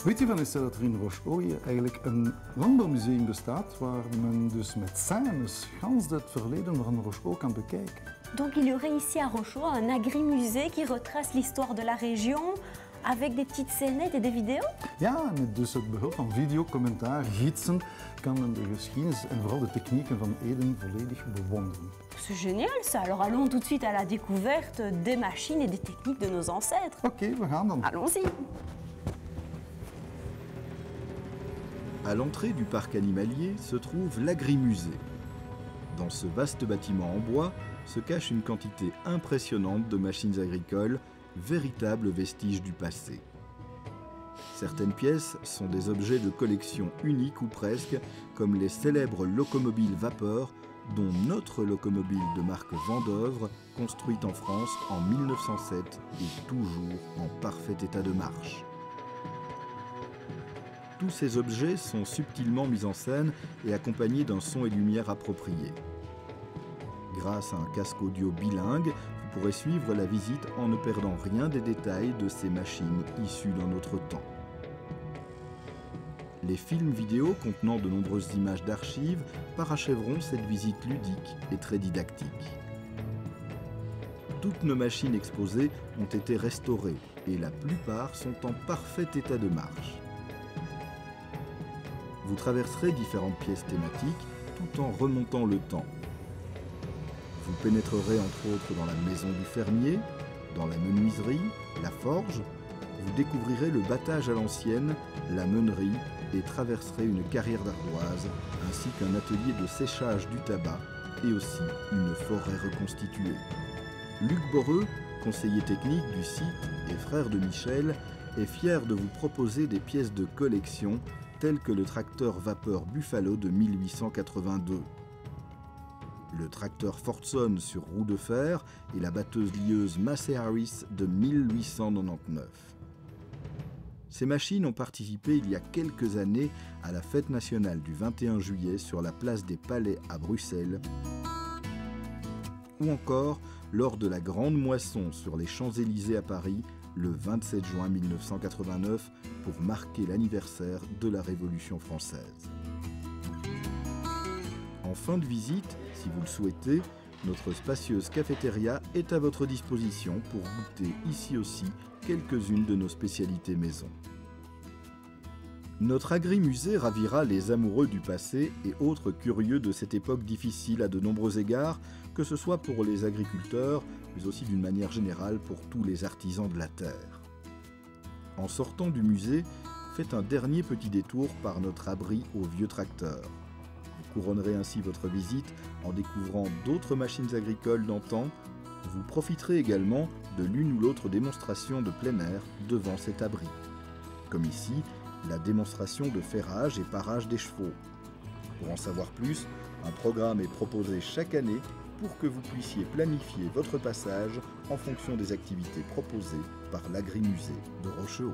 Weet je van is dat er in Roche-Oye eigenlijk een landbouwmuseum bestaat waar men dus met scènes gans het verleden van Roche-Oye kan bekijken. Donc il y aurait ici à Roche-Oye un agri-musée qui retrace l'histoire de la région avec des petites scénettes et des vidéos? Ja, met dus het behulp van videocommentaar, gidsen, kan men de geschiedenis en vooral de technieken van Eden volledig bewonderen. C'est génial ça, alors allons tout de suite à la découverte des machines et des techniques de nos ancêtres. Oké, we gaan dan. Allons-y. À l'entrée du parc animalier se trouve l'agrimusée. Dans ce vaste bâtiment en bois se cache une quantité impressionnante de machines agricoles, véritables vestiges du passé. Certaines pièces sont des objets de collection uniques ou presque, comme les célèbres locomobiles vapeur, dont notre locomobile de marque Vendœuvre, construite en France en 1907 et toujours en parfait état de marche. Tous ces objets sont subtilement mis en scène et accompagnés d'un son et lumière appropriés. Grâce à un casque audio bilingue, vous pourrez suivre la visite en ne perdant rien des détails de ces machines issues d'un autre temps. Les films vidéo contenant de nombreuses images d'archives parachèveront cette visite ludique et très didactique. Toutes nos machines exposées ont été restaurées et la plupart sont en parfait état de marche. Vous traverserez différentes pièces thématiques tout en remontant le temps. Vous pénétrerez entre autres dans la maison du fermier, dans la menuiserie, la forge. Vous découvrirez le battage à l'ancienne, la meunerie et traverserez une carrière d'ardoise ainsi qu'un atelier de séchage du tabac et aussi une forêt reconstituée. Luc Boreux, conseiller technique du site et frère de Michel, est fier de vous proposer des pièces de collection tels que le tracteur vapeur Buffalo de 1882, le tracteur Fordson sur roue de fer et la batteuse lieuse Massey Harris de 1899. Ces machines ont participé il y a quelques années à la fête nationale du 21 juillet sur la place des Palais à Bruxelles, ou encore lors de la grande moisson sur les Champs-Élysées à Paris le 27 juin 1989 pour marquer l'anniversaire de la Révolution française. En fin de visite, si vous le souhaitez, notre spacieuse cafétéria est à votre disposition pour goûter ici aussi quelques-unes de nos spécialités maison. Notre agri-musée ravira les amoureux du passé et autres curieux de cette époque difficile à de nombreux égards, que ce soit pour les agriculteurs, mais aussi d'une manière générale pour tous les artisans de la terre. En sortant du musée, faites un dernier petit détour par notre abri au vieux tracteur. Vous couronnerez ainsi votre visite en découvrant d'autres machines agricoles d'antan. Vous profiterez également de l'une ou l'autre démonstration de plein air devant cet abri. Comme ici, la démonstration de ferrage et parage des chevaux. Pour en savoir plus, un programme est proposé chaque année pour que vous puissiez planifier votre passage en fonction des activités proposées par l'agri-musée de Roche-Oye.